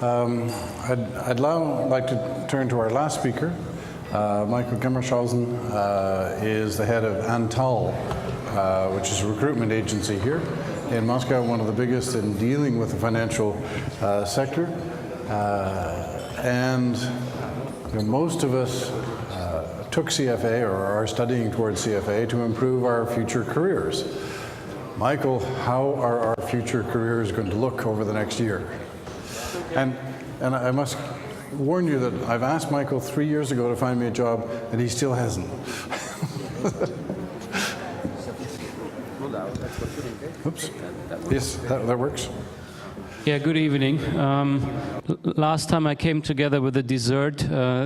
I'd now like to turn to our last speaker. Michael Germershausen is the head of Antal, which is a recruitment agency here in Moscow, one of the biggest in dealing with the financial sector. And most of us took CFA or are studying towards CFA to improve our future careers. Michael, how are our future careers going to look over the next year? And I must warn you that I've asked Michael 3 years ago to find me a job, and he still hasn't. Oops. Yes, that works. Yeah, good evening. Last time I came together with a dessert.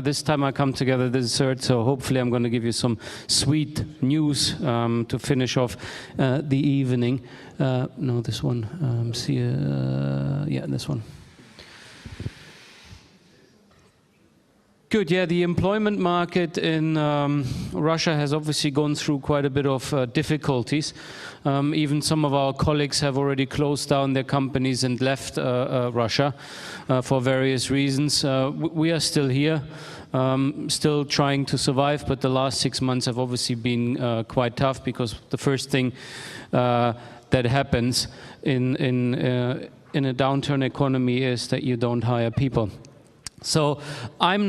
This time I come together with a dessert, so hopefully I'm going to give you some sweet news to finish off the evening. No, this one. Yeah, this one. Good. Yeah, the employment market in Russia has obviously gone through quite a bit of difficulties. Even some of our colleagues have already closed down their companies and left Russia for various reasons. We are still here, still trying to survive, but the last 6 months have obviously been quite tough, because the first thing that happens in a downturn economy is that you don't hire people. So I'm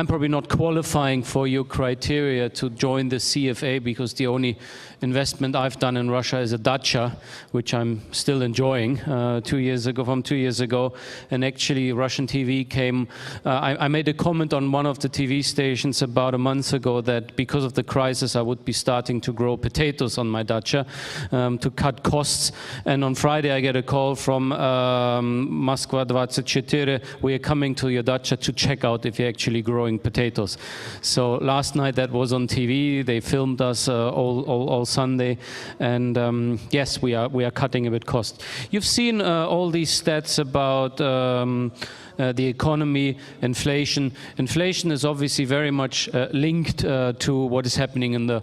probably not qualifying for your criteria to join the CFA, because the only investment I've done in Russia is a dacha, which I'm still enjoying. 2 years ago, and actually Russian TV came. I made a comment on one of the TV stations about a month ago that because of the crisis I would be starting to grow potatoes on my dacha to cut costs. And on Friday I get a call from Moskva 24. We are coming to your dacha to check out if you're actually growing potatoes. So last night that was on TV. They filmed us all Sunday, and yes, we are cutting a bit cost. You've seen all these stats about the economy, inflation. Inflation is obviously very much linked to what is happening in the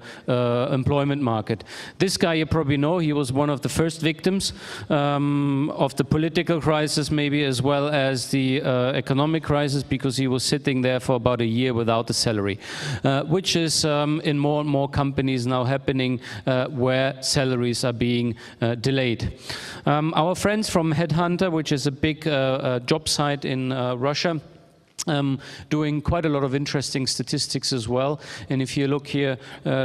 employment market. This guy you probably know, he was one of the first victims of the political crisis, maybe as well as the economic crisis, because he was sitting there for about a year without a salary, which is in more and more companies now happening, where salaries are being delayed. Our friends from Headhunter, which is a big job site in Russia, doing quite a lot of interesting statistics as well. And if you look here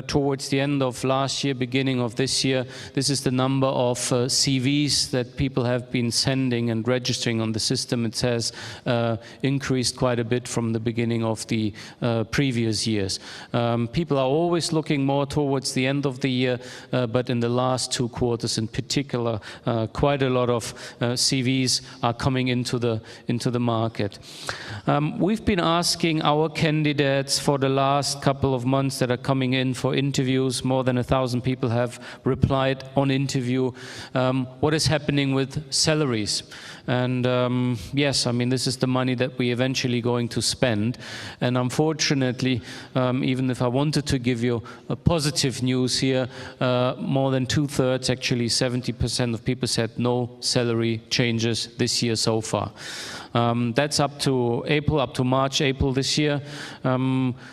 towards the end of last year, beginning of this year, this is the number of CVs that people have been sending and registering on the system. It has increased quite a bit from the beginning of the previous years. People are always looking more towards the end of the year, but in the last 2 quarters in particular, quite a lot of CVs are coming into the market. We've been asking our candidates for the last couple of months that are coming in for interviews. More than 1,000 people have replied on interview. What is happening with salaries? And yes, I mean, this is the money that we're eventually going to spend. And unfortunately, even if I wanted to give you a positive news here, more than 2/3, actually 70% of people said no salary changes this year so far. That's up to April, up to March, April this year.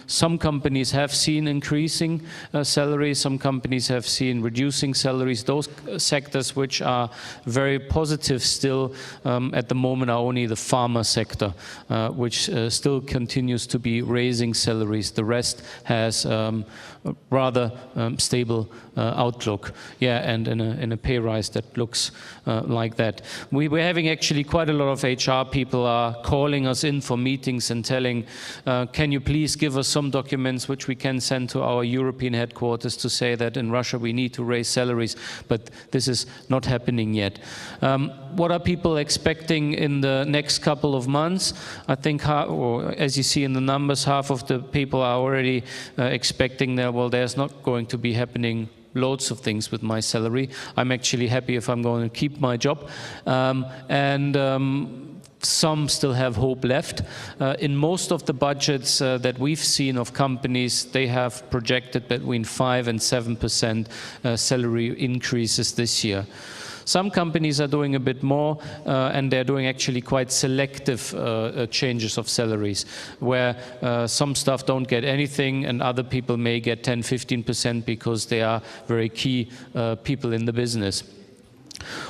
Some companies have seen increasing salaries, some companies have seen reducing salaries. Those sectors which are very positive still at the moment are only the pharma sector, which still continues to be raising salaries. The rest has rather stable outlook. Yeah, and in a pay rise that looks like that. We're having actually quite a lot of HR people are calling us in for meetings and telling, can you please give us some documents which we can send to our European headquarters to say that in Russia we need to raise salaries, but this is not happening yet. What are people expecting in the next couple of months? I think, as you see in the numbers, half of the people are already expecting that, well, there's not going to be happening loads of things with my salary. I'm actually happy if I'm going to keep my job. Some still have hope left. In most of the budgets that we've seen of companies, they have projected between 5% and 7% salary increases this year. Some companies are doing a bit more, and they're doing actually quite selective changes of salaries, where some staff don't get anything and other people may get 10–15% because they are very key people in the business.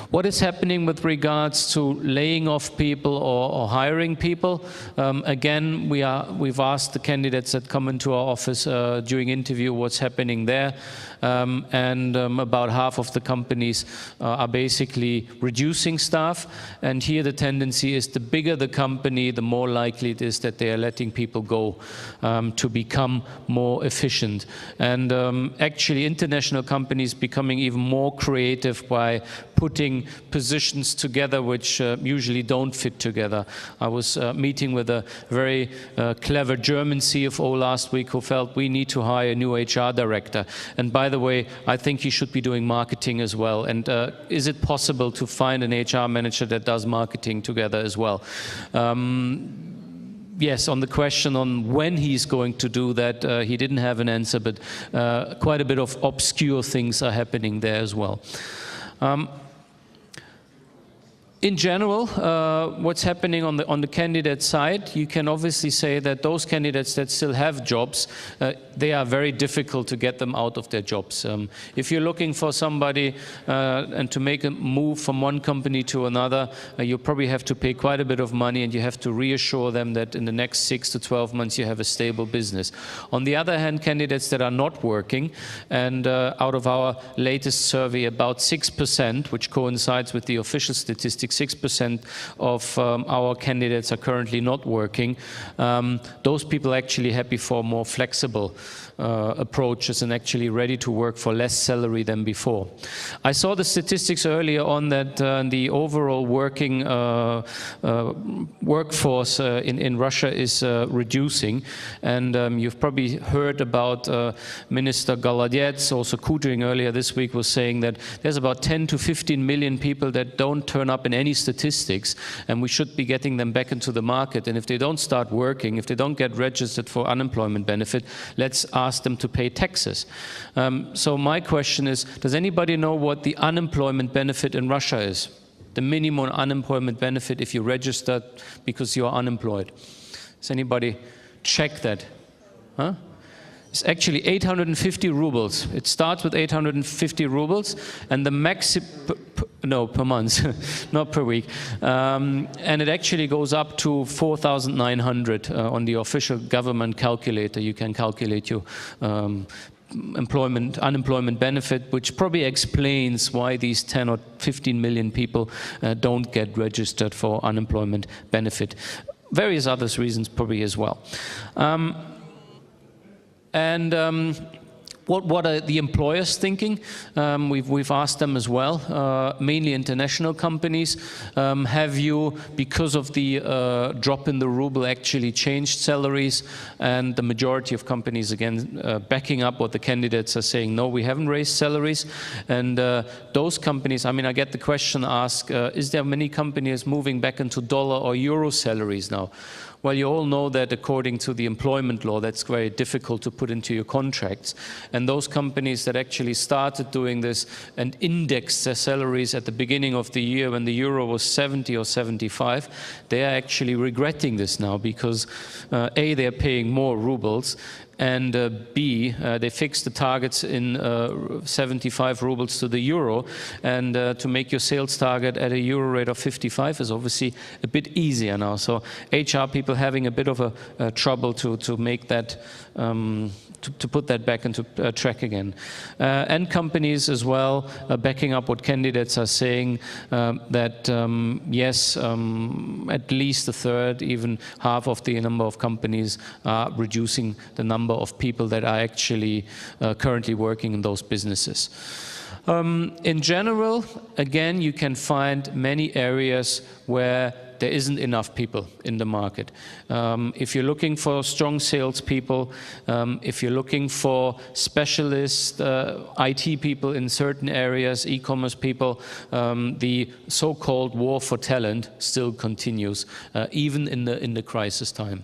What is happening with regards to laying off people or hiring people? Again, we've asked the candidates that come into our office during interview what's happening there. And about half of the companies are basically reducing staff. And here the tendency is the bigger the company, the more likely it is that they are letting people go to become more efficient. And actually international companies becoming even more creative by putting positions together which usually don't fit together. I was meeting with a very clever German CFO last week who felt we need to hire a new HR director. And by the way, I think he should be doing marketing as well. And is it possible to find an HR manager that does marketing together as well? Yes, on the question on when he's going to do that, he didn't have an answer, but quite a bit of obscure things are happening there as well. In general, what's happening on the candidate side, you can obviously say that those candidates that still have jobs, they are very difficult to get them out of their jobs. If you're looking for somebody and to make a move from one company to another, you probably have to pay quite a bit of money and you have to reassure them that in the next 6 to 12 months you have a stable business. On the other hand, candidates that are not working, and out of our latest survey, about 6%, which coincides with the official statistics, 6% of our candidates are currently not working. Those people are actually happy for more flexible approaches and actually ready to work for less salary than before. I saw the statistics earlier on that the overall working workforce in Russia is reducing, and you've probably heard about Minister Galadets, also Kudrin earlier this week was saying that there's about 10 to 15 million people that don't turn up in any statistics, and we should be getting them back into the market. And if they don't start working, if they don't get registered for unemployment benefit, let's ask them to pay taxes. So my question is, does anybody know what the unemployment benefit in Russia is? The minimum unemployment benefit if you registered because you are unemployed. Has anybody checked that? Huh? It's actually 850 rubles. It starts with 850 rubles, and the maximum, no, per month, not per week. And it actually goes up to 4,900 on the official government calculator. You can calculate your unemployment benefit, which probably explains why these 10 or 15 million people don't get registered for unemployment benefit. Various other reasons probably as well. What are the employers thinking? We've asked them as well, mainly international companies. Have you, because of the drop in the ruble, actually changed salaries? And the majority of companies, again, backing up what the candidates are saying, no, we haven't raised salaries. And those companies, I mean, I get the question asked, is there many companies moving back into dollar or euro salaries now? Well, you all know that according to the employment law, that's very difficult to put into your contracts. And those companies that actually started doing this and indexed their salaries at the beginning of the year when the euro was 70 or 75, they are actually regretting this now because A, they're paying more rubles, and B, they fixed the targets in 75 rubles to the euro, and to make your sales target at a euro rate of 55 is obviously a bit easier now. So HR people having a bit of a trouble to make that, to put that back into track again. And companies as well, backing up what candidates are saying, that yes, at least a third, even half of the number of companies are reducing the number of people that are actually currently working in those businesses. In general, again, you can find many areas where there isn't enough people in the market. If you're looking for strong salespeople, if you're looking for specialists, IT people in certain areas, e-commerce people, the so-called war for talent still continues, even in the crisis time.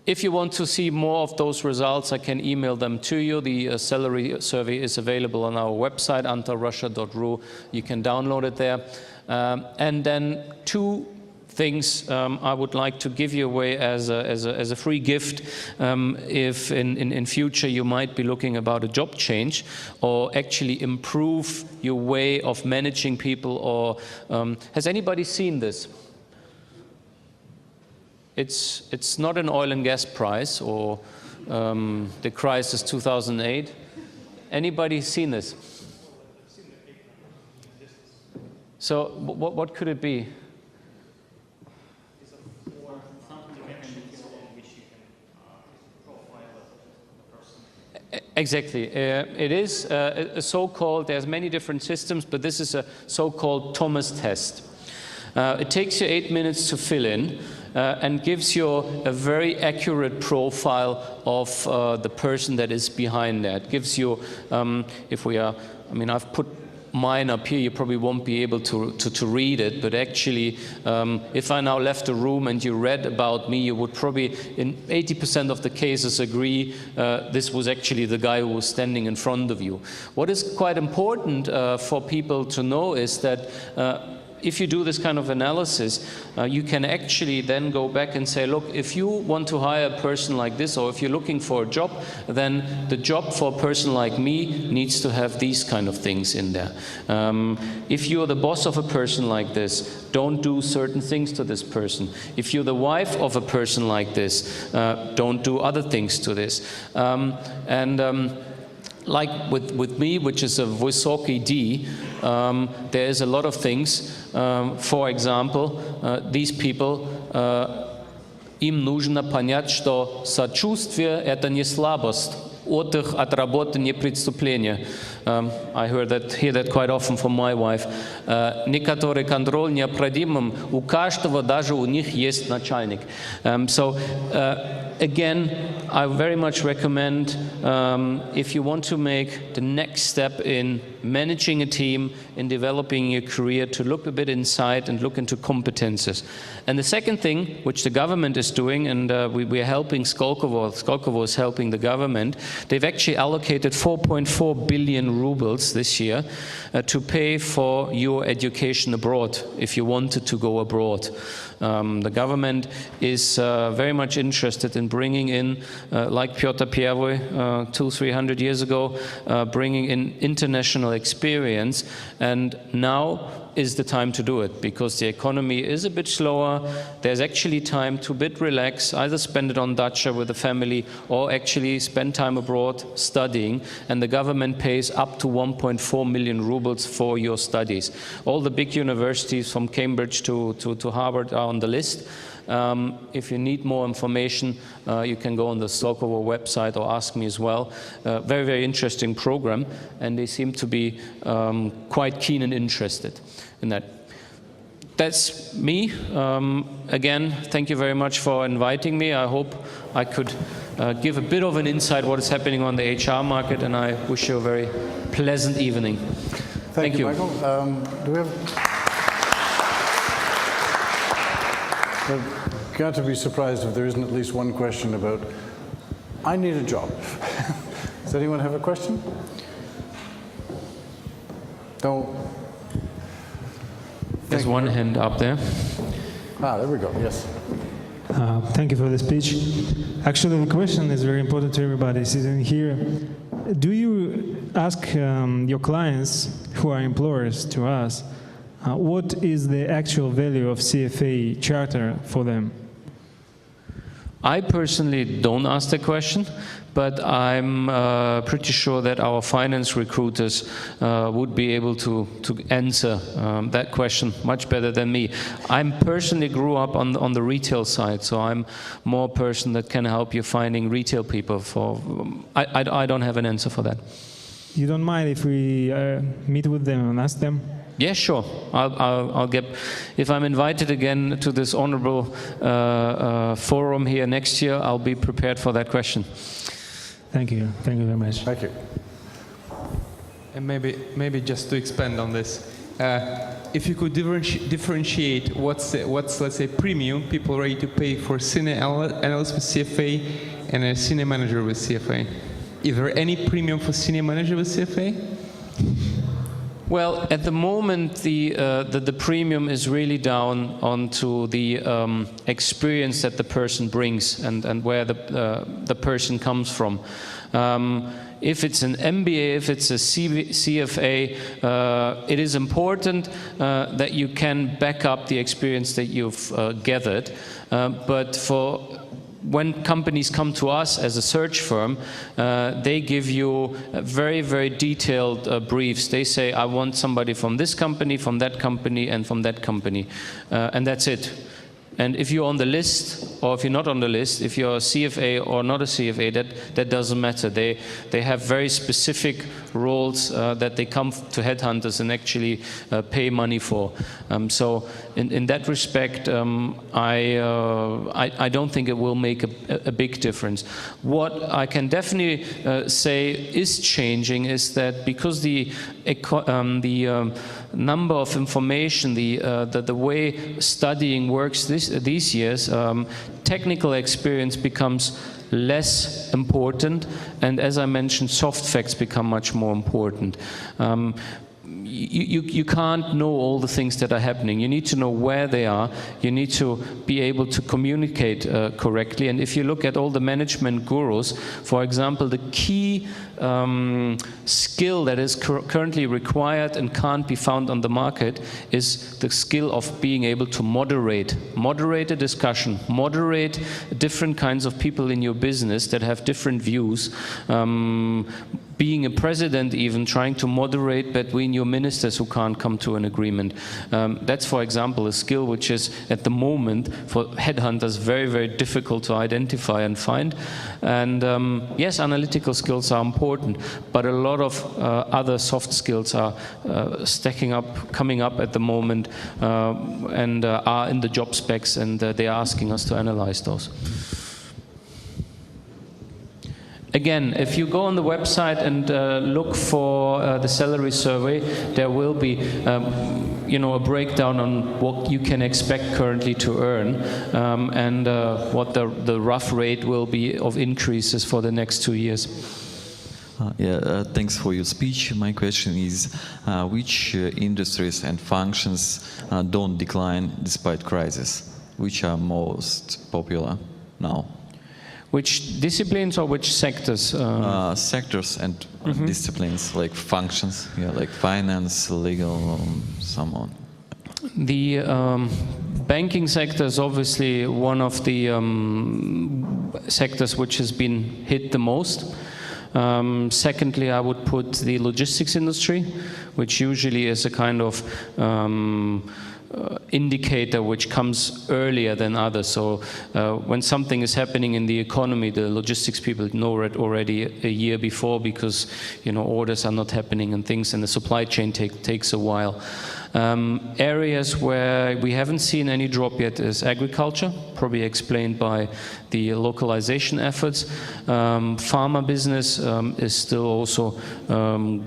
If you want to see more of those results, I can email them to you. The salary survey is available on our website, antalrussia.ru. You can download it there. And then 2 things I would like to give you away as a free gift if in future you might be looking about a job change or actually improve your way of managing people. Or has anybody seen this? It's not an oil and gas prize or the crisis 2008. Anybody seen this? So what could it be? Exactly. It is a so-called, there's many different systems, but this is a so-called Thomas test. It takes you 8 minutes to fill in and gives you a very accurate profile of the person that is behind that. Gives you, if we are, I mean, I've put mine up here, you probably won't be able to read it, but actually, if I now left the room and you read about me, you would probably, in 80% of the cases, agree this was actually the guy who was standing in front of you. What is quite important for people to know is that if you do this kind of analysis, you can actually then go back and say, look, if you want to hire a person like this, or if you're looking for a job, then the job for a person like me needs to have these kind of things in there. If you're the boss of a person like this, don't do certain things to this person. If you're the wife of a person like this, don't do other things to this. Like with me, which is a Wysoki D, there is a lot of things. For example, these people, им нужно понять, что сочувствие – это не слабость, отдых от работы не преступление. I hear that quite often from my wife. Некоторый контроль необходим у каждого, даже у них есть начальник. So again, I very much recommend if you want to make the next step in managing a team, in developing your career, to look a bit inside and look into competences. And the second thing, which the government is doing, and we are helping Skolkovo is helping the government, they've actually allocated 4.4 billion rubles this year to pay for your education abroad, if you wanted to go abroad. The government is very much interested in bringing in, like Piotr Pierwój 200-300 years ago, bringing in international experience, and now is the time to do it, because the economy is a bit slower. There's actually time to a bit relax, either spend it on dacha with the family or actually spend time abroad studying, and the government pays up to 1.4 million rubles for your studies. All the big universities from Cambridge to Harvard are on the list. If you need more information, you can go on the Skolkovo website or ask me as well. Very, very interesting program, and they seem to be quite keen and interested in that. That's me. Again, thank you very much for inviting me. I hope I could give a bit of an insight what is happening on the HR market, and I wish you a very pleasant evening. Thank you. Michael. Do we have... I've got to be surprised if there isn't at least one question about, I need a job. Does anyone have a question? Don't. There's one hand up there. There we go, yes. Thank you for the speech. Actually, the question is very important to everybody sitting here. Do you ask your clients, who are employers to us, what is the actual value of CFA charter for them? I personally don't ask the question, but I'm pretty sure that our finance recruiters would be able to answer that question much better than me. I personally grew up on the retail side, so I'm more a person that can help you finding retail people. I don't have an answer for that. You don't mind if we meet with them and ask them? Yeah, sure. I'll get, if I'm invited again to this honorable forum here next year, I'll be prepared for that question. Thank you. Thank you very much. Thank you. And maybe just to expand on this, If you could differentiate what's let's say premium people ready to pay for senior analyst with CFA and a senior manager with CFA. Is there any premium for senior manager with CFA? Well, at the moment, the premium is really down onto the experience that the person brings and where the person comes from. If it's an MBA, if it's a CFA, it is important that you can back up the experience that you've gathered. But when companies come to us as a search firm, they give you very, very detailed briefs. They say, I want somebody from this company, from that company, and from that company. And that's it. And if you're on the list, or if you're not on the list, if you're a CFA or not a CFA, that doesn't matter. They have very specific roles that they come to headhunters and actually pay money for. So in that respect, I don't think it will make a big difference. What I can definitely say is changing is that because the number of information, the way studying works these years, technical experience becomes less important, and as I mentioned, soft facts become much more important. You can't know all the things that are happening. You need to know where they are. You need to be able to communicate correctly. And if you look at all the management gurus, for example, the key skill that is currently required and can't be found on the market is the skill of being able to moderate a discussion, moderate different kinds of people in your business that have different views. Being a president, even trying to moderate between your ministers who can't come to an agreement. That's, for example, a skill which is at the moment for headhunters very, very difficult to identify and find. And yes, analytical skills are important, but a lot of other soft skills are coming up at the moment, and are in the job specs, and they are asking us to analyze those. Again, if you go on the website and look for the salary survey, there will be a breakdown on what you can expect currently to earn, and what the rough rate will be of increases for the next 2 years. Thanks for your speech. My question is, which industries and functions don't decline despite crisis? Which are most popular now? Which disciplines or which sectors? Sectors and disciplines, like functions, like finance, legal, someone. The banking sector is obviously one of the sectors which has been hit the most. Secondly, I would put the logistics industry, which usually is a kind of indicator which comes earlier than others. So when something is happening in the economy, the logistics people know it already a year before, because orders are not happening and things, and the supply chain takes a while. Areas where we haven't seen any drop yet is agriculture, probably explained by the localization efforts. Pharma business is still also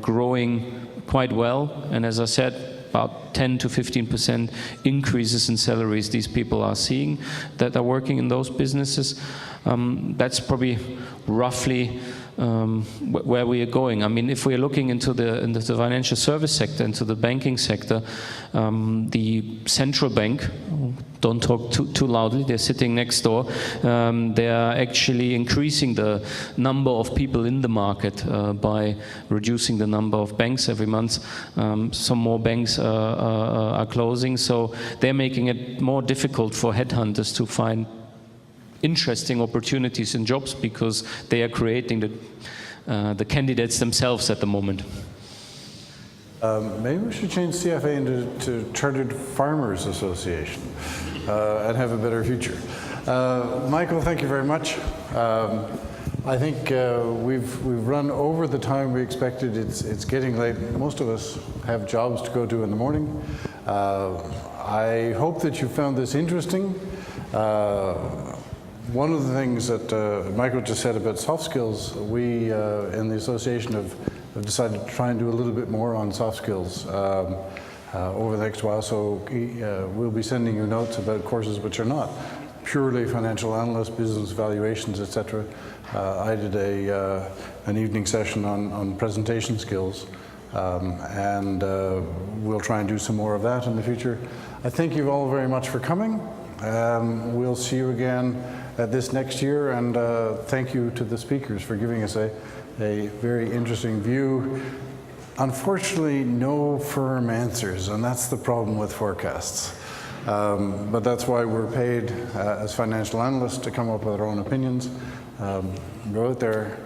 growing quite well, and as I said, about 10 to 15% increases in salaries these people are seeing that are working in those businesses. That's probably roughly where we are going. I mean, if we are looking into the financial service sector, into the banking sector, the central bank, don't talk too loudly, they're sitting next door, they are actually increasing the number of people in the market by reducing the number of banks every month. Some more banks are closing, so they're making it more difficult for headhunters to find interesting opportunities and jobs, because they are creating the candidates themselves at the moment. Maybe we should change CFA into Chartered Farmers Association and have a better future. Michael, thank you very much. I think we've run over the time we expected. It's getting late. Most of us have jobs to go to in the morning. I hope that you found this interesting. One of the things that Michael just said about soft skills, we in the association have decided to try and do a little bit more on soft skills. over the next while. So we'll be sending you notes about courses which are not purely financial analyst, business valuations, etc. I did an evening session on presentation skills, and we'll try and do some more of that in the future. I thank you all very much for coming. We'll see you again this next year, and thank you to the speakers for giving us a very interesting view. Unfortunately, no firm answers, and that's the problem with forecasts. But that's why we're paid as financial analysts to come up with our own opinions. Go out there,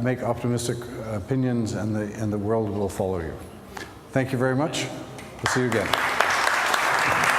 make optimistic opinions, and the world will follow you. Thank you very much. We'll see you again.